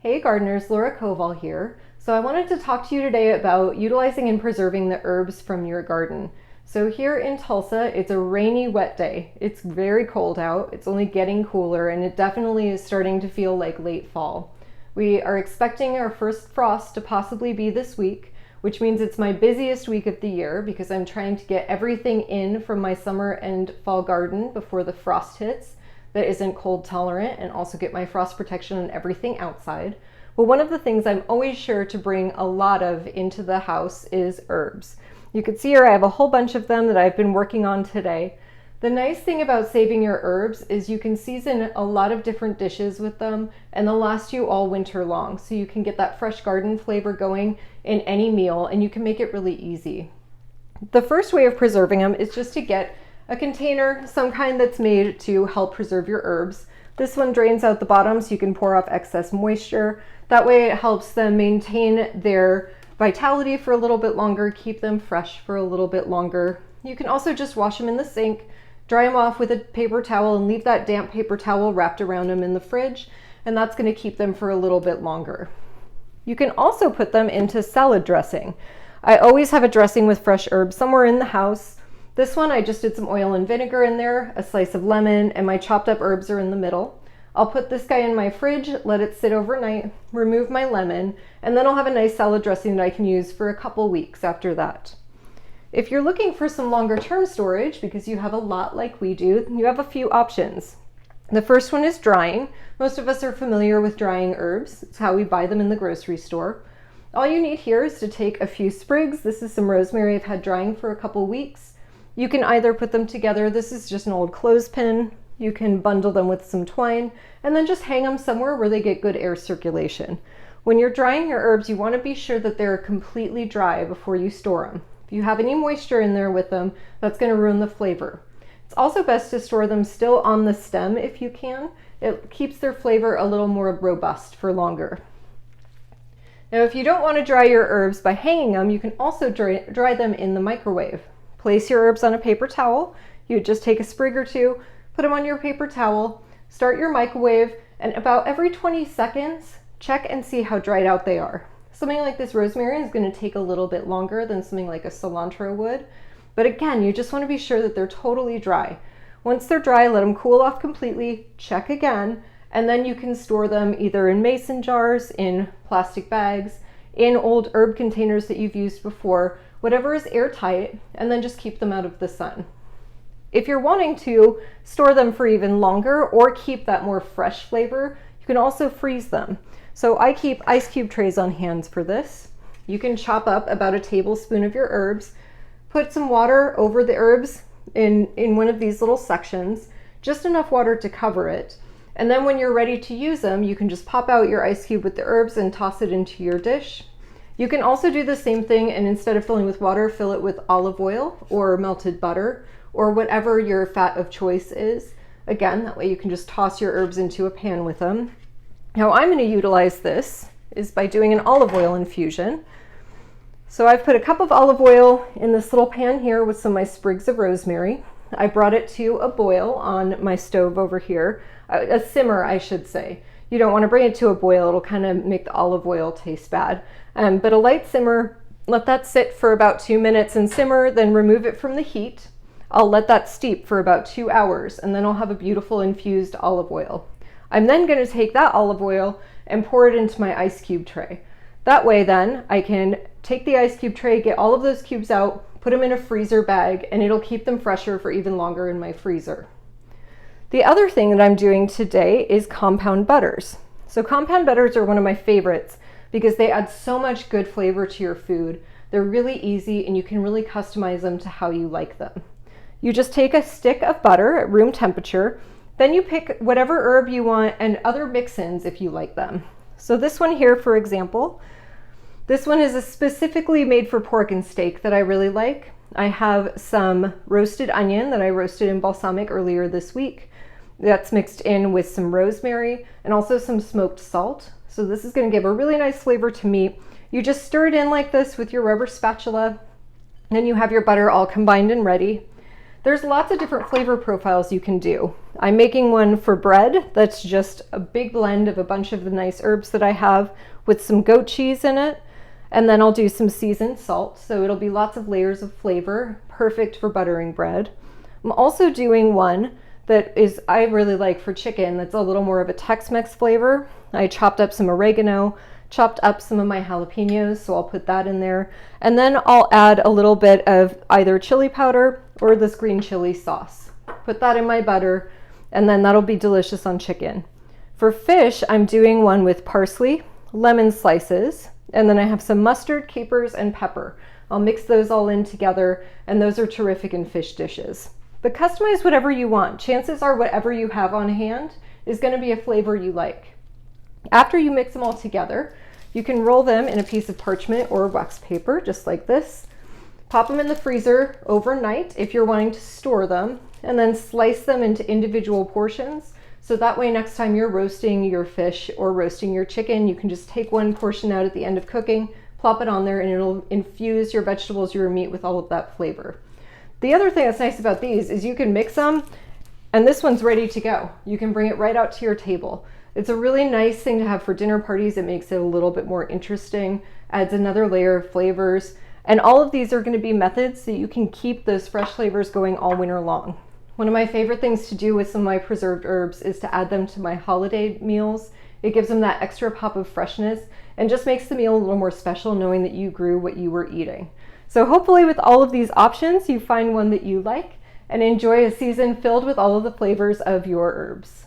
Hey gardeners, Laura Koval here. So I wanted to talk to you today about utilizing and preserving the herbs from your garden. So here in Tulsa, it's a rainy, wet day. It's very cold out. It's only getting cooler, and it definitely is starting to feel like late fall. We are expecting our first frost to possibly be this week, which means it's my busiest week of the year because I'm trying to get everything in from my summer and fall garden before the frost hits that isn't cold tolerant, and also get my frost protection on everything outside. But one of the things I'm always sure to bring a lot of into the house is herbs. You can see here I have a whole bunch of them that I've been working on today. The nice thing about saving your herbs is you can season a lot of different dishes with them, and they'll last you all winter long. So you can get that fresh garden flavor going in any meal, and you can make it really easy. The first way of preserving them is just to get a container, some kind that's made to help preserve your herbs. This one drains out the bottom so you can pour off excess moisture. That way it helps them maintain their vitality for a little bit longer, keep them fresh for a little bit longer. You can also just wash them in the sink, dry them off with a paper towel, and leave that damp paper towel wrapped around them in the fridge, and that's going to keep them for a little bit longer. You can also put them into salad dressing. I always have a dressing with fresh herbs somewhere in the house. This one, I just did some oil and vinegar in there, a slice of lemon, and my chopped up herbs are in the middle. I'll put this guy in my fridge, let it sit overnight, remove my lemon, and then I'll have a nice salad dressing that I can use for a couple weeks after that. If you're looking for some longer term storage, because you have a lot like we do, you have a few options. The first one is drying. Most of us are familiar with drying herbs. It's how we buy them in the grocery store. All you need here is to take a few sprigs. This is some rosemary I've had drying for a couple weeks. You can either put them together, this is just an old clothespin, you can bundle them with some twine, and then just hang them somewhere where they get good air circulation. When you're drying your herbs, you want to be sure that they're completely dry before you store them. If you have any moisture in there with them, that's going to ruin the flavor. It's also best to store them still on the stem if you can. It keeps their flavor a little more robust for longer. Now, if you don't want to dry your herbs by hanging them, you can also dry them in the microwave. Place your herbs on a paper towel. You just take a sprig or two, put them on your paper towel, start your microwave, and about every 20 seconds, check and see how dried out they are. Something like this rosemary is going to take a little bit longer than something like a cilantro would. But again, you just want to be sure that they're totally dry. Once they're dry, let them cool off completely, check again, and then you can store them either in mason jars, in plastic bags, in old herb containers that you've used before, whatever is airtight, and then just keep them out of the sun. If you're wanting to store them for even longer or keep that more fresh flavor, you can also freeze them. So I keep ice cube trays on hand for this. You can chop up about a tablespoon of your herbs, put some water over the herbs in one of these little sections, just enough water to cover it. And then when you're ready to use them, you can just pop out your ice cube with the herbs and toss it into your dish. You can also do the same thing, and instead of filling with water, fill it with olive oil or melted butter or whatever your fat of choice is. Again, that way you can just toss your herbs into a pan with them. How I'm going to utilize this is by doing an olive oil infusion. So I've put a cup of olive oil in this little pan here with some of my sprigs of rosemary. I brought it to a boil on my stove over here, a simmer I should say. You don't want to bring it to a boil, it'll kind of make the olive oil taste bad. But a light simmer, let that sit for about 2 minutes and simmer, then remove it from the heat. I'll let that steep for about 2 hours, and then I'll have a beautiful infused olive oil. I'm then going to take that olive oil and pour it into my ice cube tray. That way then I can take the ice cube tray, get all of those cubes out, put them in a freezer bag, and it'll keep them fresher for even longer in my freezer. The other thing that I'm doing today is compound butters. So compound butters are one of my favorites because they add so much good flavor to your food. They're really easy and you can really customize them to how you like them. You just take a stick of butter at room temperature, then you pick whatever herb you want and other mix-ins if you like them. So this one here, for example, this one is specifically made for pork and steak that I really like. I have some roasted onion that I roasted in balsamic earlier this week. That's mixed in with some rosemary and also some smoked salt. So this is going to give a really nice flavor to meat. You just stir it in like this with your rubber spatula, and then you have your butter all combined and ready. There's lots of different flavor profiles you can do. I'm making one for bread that's just a big blend of a bunch of the nice herbs that I have with some goat cheese in it. And then I'll do some seasoned salt, so it'll be lots of layers of flavor, perfect for buttering bread. I'm also doing one that is I really like for chicken that's a little more of a Tex-Mex flavor. I chopped up some oregano, chopped up some of my jalapenos, so I'll put that in there. And then I'll add a little bit of either chili powder or this green chili sauce. Put that in my butter, and then that'll be delicious on chicken. For fish, I'm doing one with parsley, lemon slices, and then I have some mustard, capers, and pepper. I'll mix those all in together, and those are terrific in fish dishes. But customize whatever you want. Chances are whatever you have on hand is going to be a flavor you like. After you mix them all together, you can roll them in a piece of parchment or wax paper, just like this. Pop them in the freezer overnight if you're wanting to store them, and then slice them into individual portions. So that way next time you're roasting your fish or roasting your chicken, you can just take one portion out at the end of cooking, plop it on there, and it'll infuse your vegetables, your meat with all of that flavor. The other thing that's nice about these is you can mix them, and this one's ready to go. You can bring it right out to your table. It's a really nice thing to have for dinner parties. It makes it a little bit more interesting, adds another layer of flavors, and all of these are going to be methods that you can keep those fresh flavors going all winter long. One of my favorite things to do with some of my preserved herbs is to add them to my holiday meals. It gives them that extra pop of freshness and just makes the meal a little more special knowing that you grew what you were eating. So hopefully with all of these options, you find one that you like and enjoy a season filled with all of the flavors of your herbs.